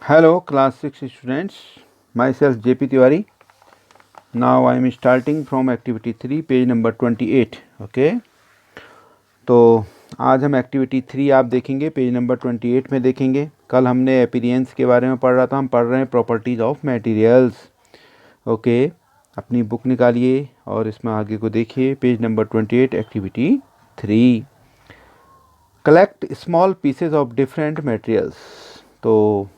Hello, class 6 students. Myself JP Tiwari. Now I am starting from activity 3, page number 28. Okay. तो आज हम activity 3 आप देखेंगे, page number 28 में देखेंगे। कल हमने अपीयरेंस के बारे में पढ़ रहा था, हम पढ़ रहे हैं प्रॉपर्टीज़ ऑफ मटेरियल्स। ओके, अपनी बुक निकालिए और इसमें आगे को देखिए, page number 28, activity 3। Collect small pieces of different materials. तो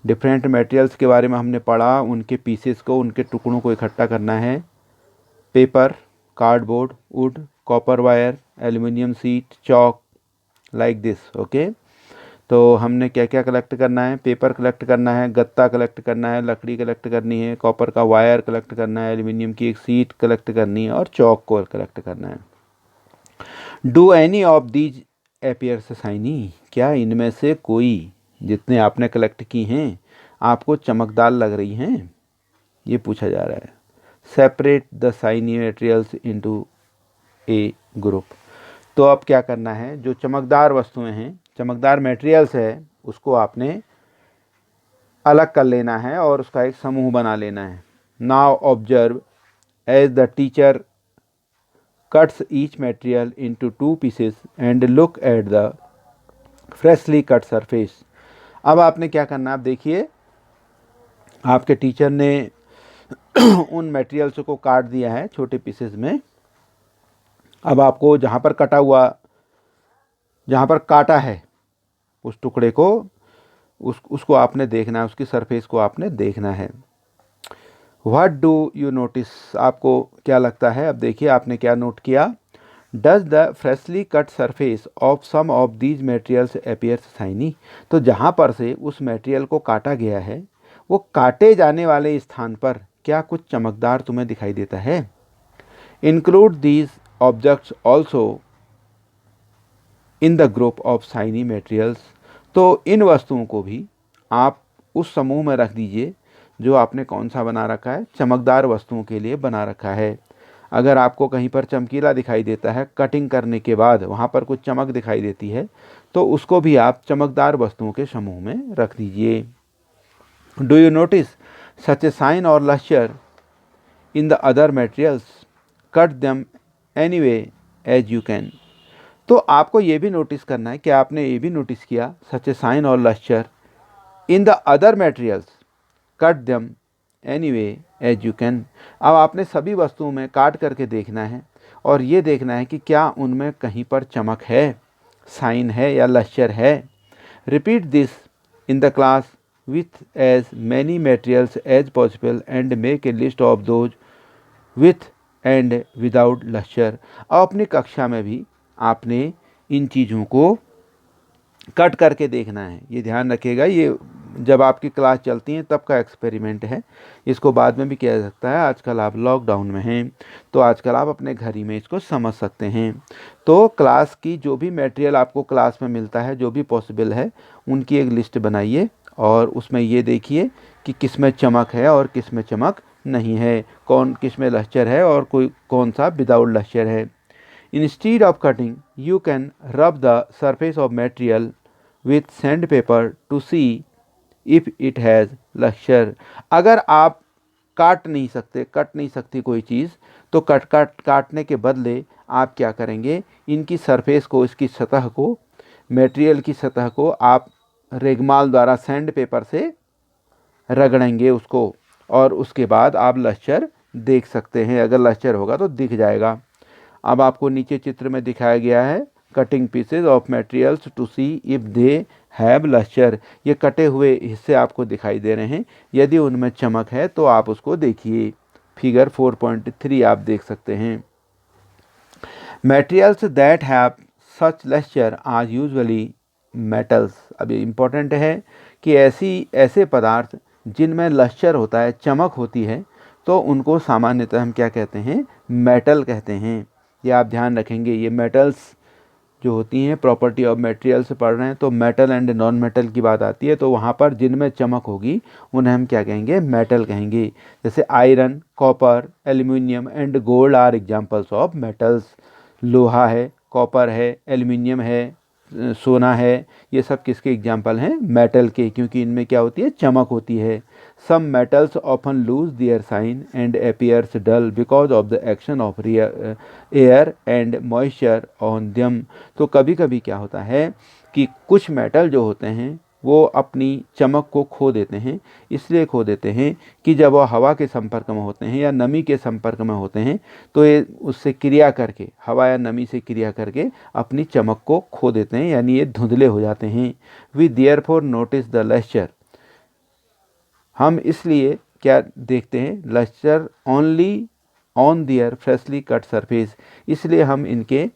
डिफरेंट मटेरियल्स के बारे में हमने पढ़ा, उनके पीसेस को, उनके टुकड़ों को इकट्ठा करना है। Paper, cardboard, would, copper wire, aluminium sheet, chalk, like this. Okay, तो हमने क्या क्या कलेक्ट करना है? पेपर कलेक्ट करना है, गत्ता कलेक्ट करना है, लकड़ी कलेक्ट करनी है, कॉपर का वायर कलेक्ट करना है, एल्युमिनियम की एक शीट कलेक्ट करनी है और चॉक को कलेक्ट करना है। Do any of these appears shiny? क्या इनमें से कोई, जितने आपने कलेक्ट की हैं, आपको चमकदार लग रही हैं? ये पूछा जा रहा है। Separate the shiny materials into A group. तो अब क्या करना है? जो चमकदार वस्तुएं हैं, चमकदार मटेरियल्स है, उसको आपने अलग कर लेना है और उसका एक समूह बना लेना है। Now observe as the teacher cuts each material into 2 pieces and look at the freshly cut surface। अब आपने क्या करना है? आप देखिए, आपके टीचर ने उन मटेरियल्स को काट दिया है छोटे पीसेस में। अब आपको जहाँ पर कटा हुआ, जहाँ पर काटा है उस टुकड़े को, उसको आपने देखना है, उसकी सरफेस को आपने देखना है। What do you notice? आपको क्या लगता है? अब देखिए, आपने क्या नोट किया? Does the freshly cut surface of some of these materials appears shiny? तो जहाँ पर से उस मटेरियल को काटा गया है, वो काटे जाने वाले स्थान पर क्या कुछ चमकदार तुम्हें दिखाई देता है? Include these objects also in the group of shiny materials. तो इन वस्तुओं को भी आप उस समूह में रख दीजिए जो आपने कौन सा बना रखा है? चमकदार वस्तुओं के लिए बना रखा है। अगर आपको कहीं पर चमकीला दिखाई देता है, कटिंग करने के बाद वहाँ पर कुछ चमक दिखाई देती है, तो उसको भी आप चमकदार वस्तुओं के समूह में रख दीजिए। Do you notice such a shine or lustre in the other materials? Cut them any way as you can. तो आपको ये भी नोटिस करना है कि आपने ये भी नोटिस किया, such a shine or lustre in the other materials, cut them any way as you can. अब आपने सभी वस्तुओं में काट करके देखना है और ये देखना है कि क्या उनमें कहीं पर चमक है, साइन है या लश्चर है। Repeat this in the class with as many materials as possible and make a list of those with and without lustre. अब अपनी कक्षा में भी आपने इन चीज़ों को कट करके देखना है। ये ध्यान रखिएगा, ये जब आपकी क्लास चलती है तब का एक्सपेरिमेंट है, इसको बाद में भी किया जा सकता है। आजकल आप लॉकडाउन में हैं, तो आजकल आप अपने घर ही में इसको समझ सकते हैं। तो क्लास की जो भी मटेरियल आपको क्लास में मिलता है, जो भी पॉसिबल है, उनकी एक लिस्ट बनाइए और उसमें ये देखिए कि किस में चमक है और किस में चमक नहीं है, कौन किस में लश्चर है और कोई कौन सा विदाउट लश्चर है। Instead of cutting, you can rub the surface of material with sandpaper to see if it has luster। अगर आप कट नहीं सकती कोई चीज़, तो काटने के बदले आप क्या करेंगे? इनकी सरफेस को, इसकी सतह को, मटेरियल की सतह को आप रेगमाल द्वारा सैंड पेपर से रगड़ेंगे उसको, और उसके बाद आप लश्चर देख सकते हैं। अगर लश्चर होगा तो दिख जाएगा। अब आपको नीचे चित्र में दिखाया गया है, cutting pieces of materials to see if they have lustre. ये कटे हुए हिस्से आपको दिखाई दे रहे हैं, यदि उनमें चमक है तो आप उसको देखिए। फिगर 4.3 आप देख सकते हैं। Materials that have such lustre are usually metals. अब ये इम्पोर्टेंट है कि ऐसे पदार्थ जिनमें लश्चर होता है, चमक होती है, तो उनको सामान्यतः हम क्या कहते हैं? मेटल कहते हैं। ये आप ध्यान रखेंगे। ये मेटल्स जो होती हैं, प्रॉपर्टी ऑफ मटेरियल से पढ़ रहे हैं, तो मेटल एंड नॉन मेटल की बात आती है, तो वहाँ पर जिनमें चमक होगी उन्हें हम क्या कहेंगे? मेटल कहेंगे। जैसे iron, copper, aluminium and gold are examples of metals. लोहा है, कॉपर है, एल्युमिनियम है, सोना है, ये सब किसके एग्जाम्पल हैं? मेटल के, क्योंकि इनमें क्या होती है? चमक होती है। Some metals often lose their shine and appears dull because of the action of air and moisture on them. तो कभी कभी क्या होता है कि कुछ मेटल जो होते हैं वो अपनी चमक को खो देते हैं। इसलिए खो देते हैं कि जब वो हवा के संपर्क में होते हैं या नमी के संपर्क में होते हैं तो ये उससे क्रिया करके, हवा या नमी से क्रिया करके अपनी चमक को खो देते हैं, यानी ये धुंधले हो जाते हैं। We therefore notice the lustre, हम इसलिए क्या देखते हैं? Lustre only on their freshly cut surface, इसलिए हम इनके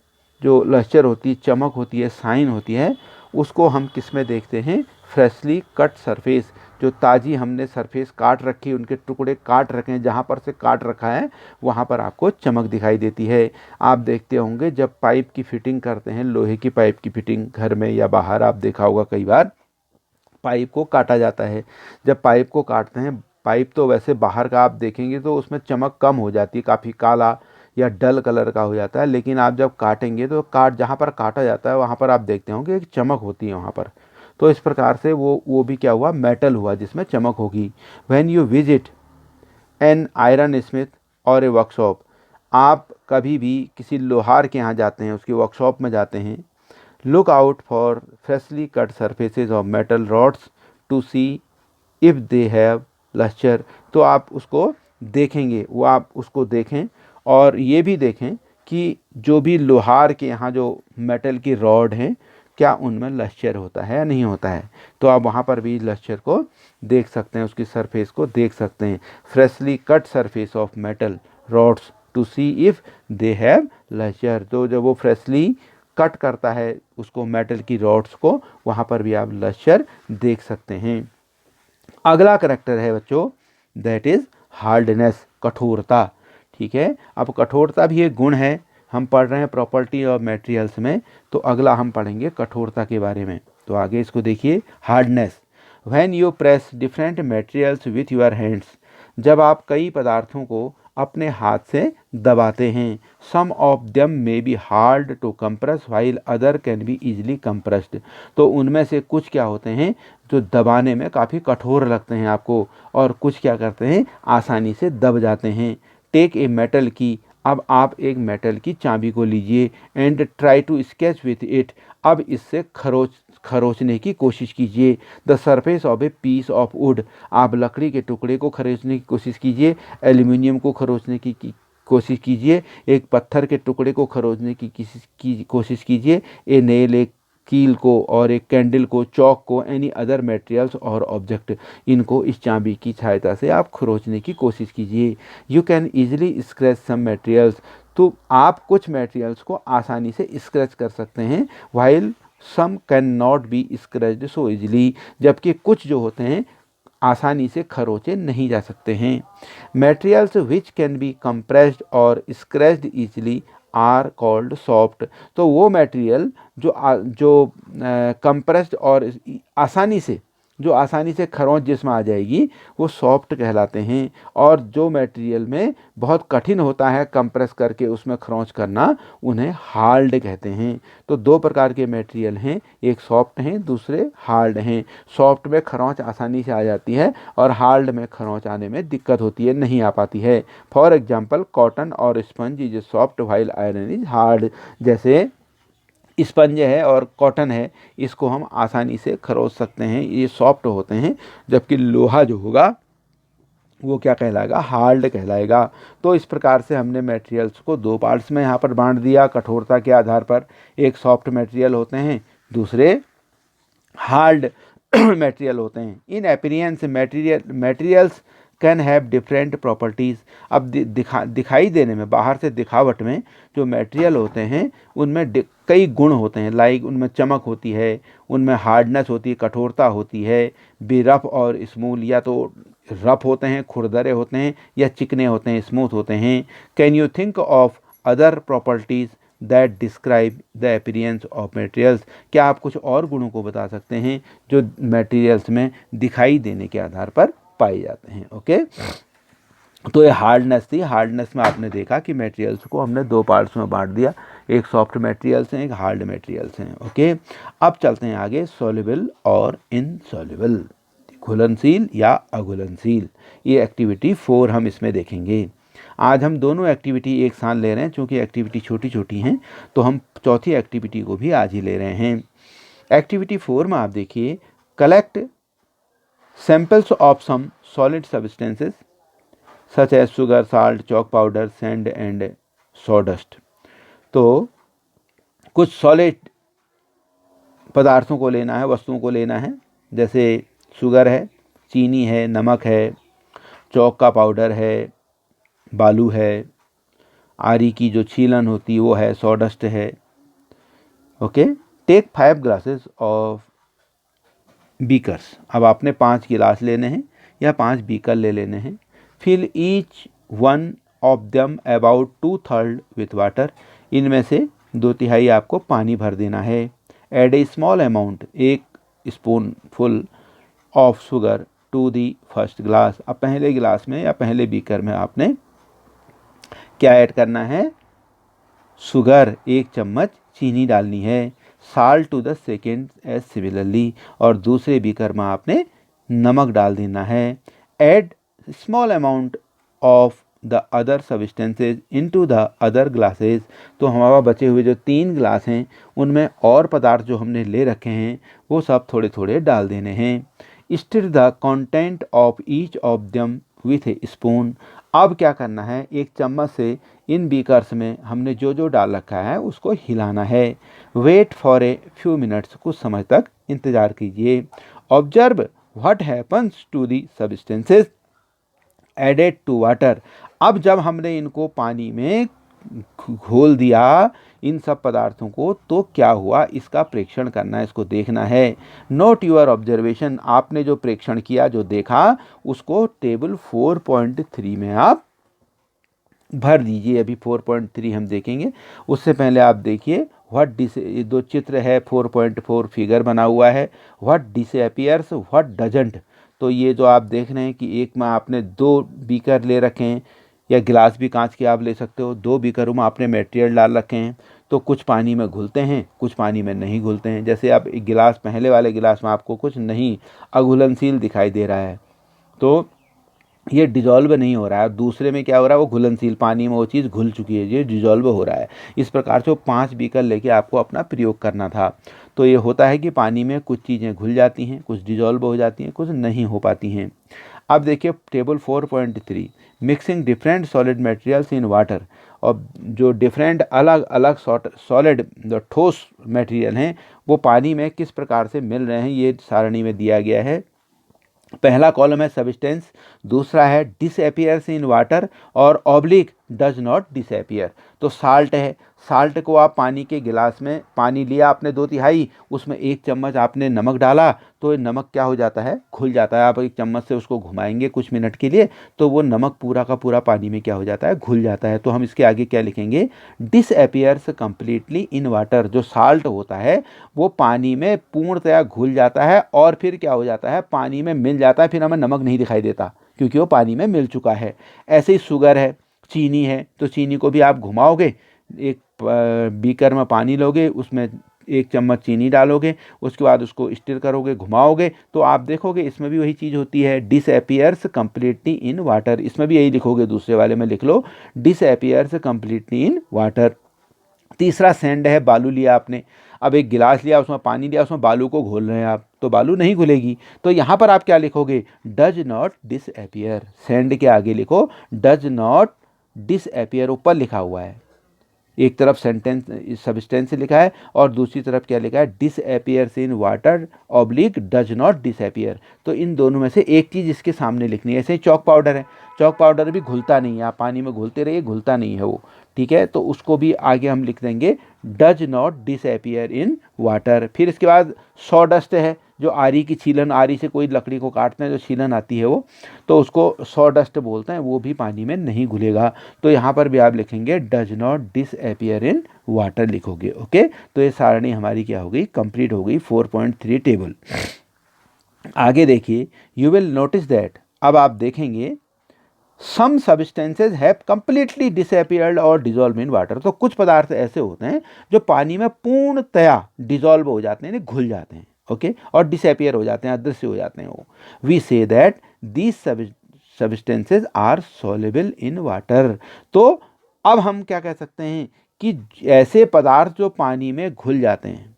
जो लस्टर होती है, चमक होती है, साइन होती है, उसको हम किस में देखते हैं? फ्रेशली कट सरफेस, जो ताज़ी हमने सरफेस काट रखी, उनके टुकड़े काट रखे हैं, जहाँ पर से काट रखा है वहाँ पर आपको चमक दिखाई देती है। आप देखते होंगे जब पाइप की फिटिंग करते हैं, लोहे की पाइप की फिटिंग घर में या बाहर, आप देखा होगा कई बार पाइप को काटा जाता है। जब पाइप को काटते हैं, पाइप तो वैसे बाहर का आप देखेंगे तो उसमें चमक कम हो जाती है, काफ़ी काला या डल कलर का हो जाता है, लेकिन आप जब काटेंगे तो जहाँ पर काटा जाता है वहाँ पर आप देखते होंगे एक चमक होती है वहाँ पर। तो इस प्रकार से वो भी क्या हुआ? मेटल हुआ जिसमें चमक होगी। When you visit an iron Smith और ए वर्कशॉप, आप कभी भी किसी लोहार के यहाँ जाते हैं, उसकी वर्कशॉप में जाते हैं, look out for freshly cut surfaces of metal rods to see if they have lustre. तो आप उसको देखेंगे, वो आप उसको देखें और ये भी देखें कि जो भी लोहार के यहाँ जो मेटल की रॉड हैं, क्या उनमें लस्टर होता है या नहीं होता है। तो आप वहाँ पर भी लस्टर को देख सकते हैं, उसकी सरफेस को देख सकते हैं। Freshly cut surface of metal rods to see if they have lustre, तो जब वो फ्रेशली कट करता है उसको, मेटल की रॉड्स को, वहाँ पर भी आप लस्टर देख सकते हैं। अगला करैक्टर है बच्चों, दैट इज़ हार्डनेस, कठोरता। ठीक है, अब कठोरता भी एक गुण है, हम पढ़ रहे हैं प्रॉपर्टी ऑफ मटेरियल्स में, तो अगला हम पढ़ेंगे कठोरता के बारे में। तो आगे इसको देखिए, hardness. When you press different materials with your hands, जब आप कई पदार्थों को अपने हाथ से दबाते हैं, some of them may be hard to compress while other can be easily compressed. तो उनमें से कुछ क्या होते हैं जो दबाने में काफ़ी कठोर लगते हैं आपको, और कुछ क्या करते हैं? आसानी से दब जाते हैं। टेक ए मेटल की, अब आप एक मेटल की चाबी को लीजिए, and try to sketch with it, अब इससे खरोचने की कोशिश कीजिए। The surface of a piece of wood, आप लकड़ी के टुकड़े को खरोचने की कोशिश कीजिए, एल्यूमिनियम को खरोचने की कोशिश कीजिए, एक पत्थर के टुकड़े को खरोचने की कोशिश कीजिए, ए नेल, एक कील को, और एक कैंडल को, चौक को, एनी अदर मटेरियल्स और ऑब्जेक्ट, इनको इस चाबी की सहायता से आप खरोचने की कोशिश कीजिए। You can easily scratch some materials, तो आप कुछ मटेरियल्स को आसानी से स्क्रैच कर सकते हैं, while some can not be scratched so easily, जबकि कुछ जो होते हैं आसानी से खरोचे नहीं जा सकते हैं। Materials which can be compressed or scratched easily are called soft, तो वो मटेरियल जो कंप्रेस्ड और आसानी से खरोंच जिसमें आ जाएगी वो सॉफ्ट कहलाते हैं, और जो मटेरियल में बहुत कठिन होता है कंप्रेस करके उसमें खरोंच करना, उन्हें हार्ड कहते हैं। तो दो प्रकार के मटेरियल हैं, एक सॉफ्ट हैं, दूसरे हार्ड हैं। सॉफ्ट में खरोंच आसानी से आ जाती है और हार्ड में खरोंच आने में दिक्कत होती है, नहीं आ पाती है। फॉर एग्जाम्पल, कॉटन और sponge is soft while iron is hard, जैसे स्पंज है और कॉटन है, इसको हम आसानी से खरोच सकते हैं, ये सॉफ्ट होते हैं, जबकि लोहा जो होगा वो क्या कहलाएगा? हार्ड कहलाएगा। तो इस प्रकार से हमने मटेरियल्स को दो पार्ट्स में यहाँ पर बांट दिया कठोरता के आधार पर। एक सॉफ्ट मटेरियल होते हैं, दूसरे हार्ड मटेरियल होते हैं। इन appearance materials can have different properties, अब दिखाई देने में, बाहर से दिखावट में जो मटेरियल होते हैं उनमें कई गुण होते हैं, लाइक उनमें चमक होती है, उनमें हार्डनेस होती है, कठोरता होती है, बे रफ और स्मूथ, या तो रफ होते हैं, खुरदरे होते हैं, या चिकने होते हैं, स्मूथ होते हैं। Can you think of other properties that describe the appearance of materials, क्या आप कुछ और गुणों को बता सकते हैं जो मटेरियल्स में दिखाई देने के आधार पर पाए जाते हैं? ओके, तो ये हार्डनेस थी। हार्डनेस में आपने देखा कि मटेरियल्स को हमने दो पार्ट्स में बांट दिया, एक सॉफ्ट मटेरियल्स हैं, एक हार्ड मटेरियल्स हैं। ओके, अब चलते हैं आगे, सॉल्युबल और इनसॉल्युबल, घुलनशील या अघुलनशील। ये एक्टिविटी 4 हम इसमें देखेंगे। आज हम दोनों एक्टिविटी एक साथ ले रहे हैं, चूँकि एक्टिविटी छोटी छोटी हैं तो हम चौथी एक्टिविटी को भी आज ही ले रहे हैं। एक्टिविटी 4 में आप देखिए, collect samples of some solid substances such as sugar, salt, chalk powder, sand and sawdust. तो कुछ सॉलिड पदार्थों को लेना है, वस्तुओं को लेना है, जैसे शुगर है, चीनी है, नमक है, चौक का पाउडर है, बालू है, आरी की जो छीलन होती है वो है, सॉडस्ट है। Okay, take 5 glasses of beakers. अब आपने 5 गिलास लेने हैं या 5 बीकर ले लेने हैं। Fill each one of them about 2/3 with water. इनमें से 2/3 आपको पानी भर देना है। Add a small amount, 1 spoon full of sugar to the first glass. अब पहले गिलास में या पहले बीकर में आपने क्या ऐड करना है? शुगर, 1 चम्मच चीनी डालनी है। Salt to the second as similarly, और दूसरे बीकर में आपने नमक डाल देना है। Add small amount of the other substances into the other glasses. तो हमारा बचे हुए जो 3 गिलास हैं उनमें और पदार्थ जो हमने ले रखे हैं वो सब थोड़े थोड़े डाल देने हैं। Stir the content of each of them with A spoon. अब क्या करना है, 1 चम्मच से इन बीकर्स में हमने जो जो डाल रखा है उसको हिलाना है। Wait for a few minutes, कुछ समय तक इंतज़ार कीजिए। Observe what happens to the substances added to water. अब जब हमने इनको पानी में घोल दिया इन सब पदार्थों को, तो क्या हुआ इसका प्रेक्षण करना है, इसको देखना है। Not your observation. आपने जो प्रेक्षण किया, जो देखा, उसको टेबल 4.3 में आप भर दीजिए। अभी 4.3 हम देखेंगे, उससे पहले आप देखिए व्हाट दो चित्र है, 4.4 फिगर बना हुआ है। What disappears, what doesn't. तो ये जो आप देख रहे हैं कि एक में आपने 2 बीकर ले रखे हैं, या गिलास भी कांच के आप ले सकते हो। 2 बीकरों में आपने मटेरियल डाल रखे हैं, तो कुछ पानी में घुलते हैं, कुछ पानी में नहीं घुलते हैं। जैसे आप एक गिलास, पहले वाले गिलास में आपको कुछ नहीं अघुलनशील दिखाई दे रहा है, तो ये डिजॉल्व नहीं हो रहा है। दूसरे में क्या हो रहा है, वो घुलनशील, पानी में वो चीज़ घुल चुकी है, ये डिजॉल्व हो रहा है। इस प्रकार से वो 5 बीकर लेके आपको अपना प्रयोग करना था। तो ये होता है कि पानी में कुछ चीज़ें घुल जाती हैं, कुछ डिजॉल्व हो जाती हैं, कुछ नहीं हो पाती हैं। अब देखिए table 4.3, mixing different solid materials in water. और जो डिफरेंट अलग अलग सॉलिड, जो ठोस मटेरियल हैं, वो पानी में किस प्रकार से मिल रहे हैं, ये सारणी में दिया गया है। पहला कॉलम है सब्सटेंस, दूसरा है डिसअपियर्स इन वाटर, और ऑब्लिक डज नॉट डिसअपियर। तो साल्ट है, साल्ट को आप पानी के गिलास में, पानी लिया आपने 2/3, उसमें 1 चम्मच आपने नमक डाला, तो ये नमक क्या हो जाता है, घुल जाता है। आप 1 चम्मच से उसको घुमाएंगे कुछ मिनट के लिए, तो वो नमक पूरा का पूरा पानी में क्या हो जाता है, घुल जाता है। तो हम इसके आगे क्या लिखेंगे, डिसअपियर्स कंप्लीटली इन वाटर। जो साल्ट होता है वो पानी में पूर्णतया घुल जाता है, और फिर क्या हो जाता है, पानी में मिल जाता है, फिर हमें नमक नहीं दिखाई देता क्योंकि वो पानी में मिल चुका है। ऐसे ही शुगर है, चीनी है, तो चीनी को भी आप घुमाओगे, एक बीकर में पानी लोगे, उसमें 1 चम्मच चीनी डालोगे, उसके बाद उसको स्टिर करोगे, घुमाओगे, तो आप देखोगे इसमें भी वही चीज़ होती है, डिसअपियर्स कंप्लीटली इन वाटर। इसमें भी यही लिखोगे, दूसरे वाले में लिख लो डिसअपियर्स कंप्लीटली इन वाटर। तीसरा सैंड है, बालू लिया आपने। अब एक गिलास लिया, उसमें पानी लिया, उसमें बालू को घोल रहे हैं आप, तो बालू नहीं घुलेगी। तो यहाँ पर आप क्या लिखोगे, डज नॉट डिसअपियर। सैंड के आगे लिखो डज नॉट डिसअपियर, ऊपर लिखा हुआ है। एक तरफ सेंटेंस सब्सटेंस लिखा है और दूसरी तरफ क्या लिखा है, disappears in water oblique does not disappear. तो इन दोनों में से एक चीज़ इसके सामने लिखनी है। ऐसे ही चॉक पाउडर है, चॉक पाउडर भी घुलता नहीं है, आप पानी में घुलते रहिए, घुलता नहीं है वो, ठीक है। तो उसको भी आगे हम लिख देंगे does not disappear in water. फिर इसके बाद सॉडस्ट है, जो आरी की छीलन, आरी से कोई लकड़ी को काटते हैं जो छीलन आती है वो, तो उसको सॉडस्ट बोलते हैं, वो भी पानी में नहीं घुलेगा। तो यहाँ पर भी आप लिखेंगे does not disappear in water लिखोगे। ओके, तो ये सारणी हमारी क्या हो गई, कंप्लीट हो गई 4.3 टेबल। आगे देखिए, यू विल नोटिस दैट, अब आप देखेंगे some substances have completely disappeared और डिजॉल्व इन वाटर। तो कुछ पदार्थ ऐसे होते हैं जो पानी में पूर्णतया डिजॉल्व हो जाते हैं, घुल जाते हैं, ओके, और डिसअपियर हो जाते हैं, अदृश्य हो जाते हैं वो। We say that these substances are soluble in water. तो अब हम क्या कह सकते हैं कि ऐसे पदार्थ जो पानी में घुल जाते हैं,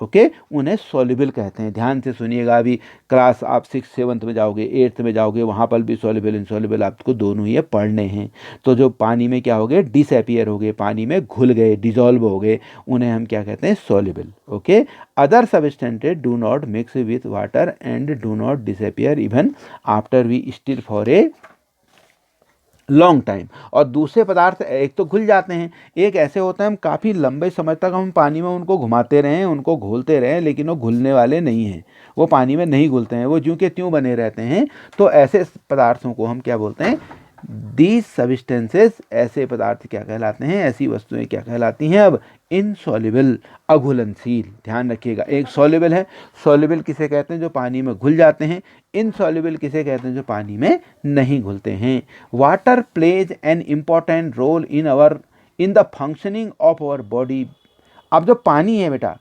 ओके, उन्हें सॉल्युबल कहते हैं। ध्यान से सुनिएगा, अभी क्लास आप 6th 7th में जाओगे, 8th में जाओगे, वहाँ पर भी सॉल्युबल इनसॉल्युबल आपको दोनों ही पढ़ने हैं। तो जो पानी में क्या हो गए, डिसअपियर हो गए, पानी में घुल गए, डिजॉल्व हो गए, उन्हें हम क्या कहते हैं, soluble, okay. Other substances do not mix with water and do not disappear even after we stir for a long time. और दूसरे पदार्थ एक तो घुल जाते हैं, एक ऐसे होते हैं हम काफ़ी लंबे समय तक हम पानी में उनको घुमाते रहें, उनको घोलते रहें, लेकिन वो घुलने वाले नहीं हैं, वो पानी में नहीं घुलते हैं, वो ज्यों के त्यों बने रहते हैं। तो ऐसे पदार्थों को हम क्या बोलते हैं, दीज सब्सटेंसेस, ऐसे पदार्थ क्या कहलाते हैं, ऐसी वस्तुएं क्या कहलाती हैं, अब इनसॉल्युबल, अघुलनशील। ध्यान रखिएगा, एक सॉल्युबल है, सॉल्युबल किसे कहते हैं, जो पानी में घुल जाते हैं, इनसॉल्युबल किसे कहते हैं, जो पानी में नहीं घुलते हैं। Water plays an important role in the functioning of our body. अब जो पानी है बेटा,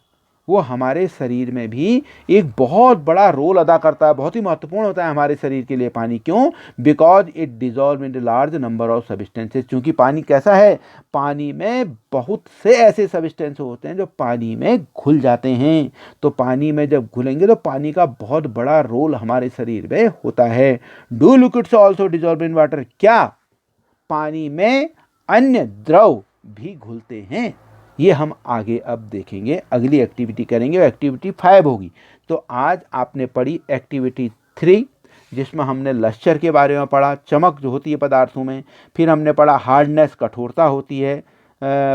वो हमारे शरीर में भी एक बहुत बड़ा रोल अदा करता है, बहुत ही महत्वपूर्ण होता है हमारे शरीर के लिए पानी। क्यों? Because it dissolve in large number of substances. क्योंकि पानी कैसा है, पानी में बहुत से ऐसे सब्सटेंस होते हैं जो पानी में घुल जाते हैं। तो पानी में जब घुलेंगे तो पानी का बहुत बड़ा रोल हमारे शरीर में होता है। Do liquids also dissolve in water. क्या पानी में अन्य द्रव भी घुलते हैं? ये हम आगे अब देखेंगे, अगली एक्टिविटी करेंगे, एक्टिविटी 5 होगी। तो आज आपने पढ़ी एक्टिविटी 3, जिसमें हमने लश्चर के बारे में पढ़ा, चमक जो होती है पदार्थों में। फिर हमने पढ़ा हार्डनेस, कठोरता होती है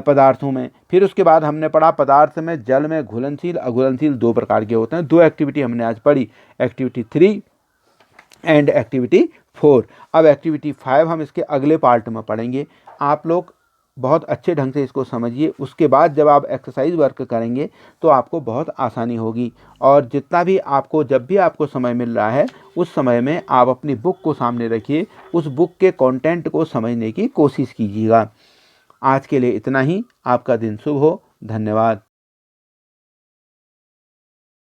पदार्थों में। फिर उसके बाद हमने पढ़ा पदार्थ में जल में घुलनशील अघुलनशील 2 प्रकार के होते हैं। 2 एक्टिविटी हमने आज पढ़ी, एक्टिविटी 3 एंड एक्टिविटी 4। अब एक्टिविटी 5 हम इसके अगले पार्ट में पढ़ेंगे। आप लोग बहुत अच्छे ढंग से इसको समझिए। उसके बाद जब आप एक्सरसाइज वर्क करेंगे तो आपको बहुत आसानी होगी। और जितना भी आपको, जब भी आपको समय मिल रहा है, उस समय में आप अपनी बुक को सामने रखिए, उस बुक के कंटेंट को समझने की कोशिश कीजिएगा। आज के लिए इतना ही। आपका दिन शुभ हो। धन्यवाद।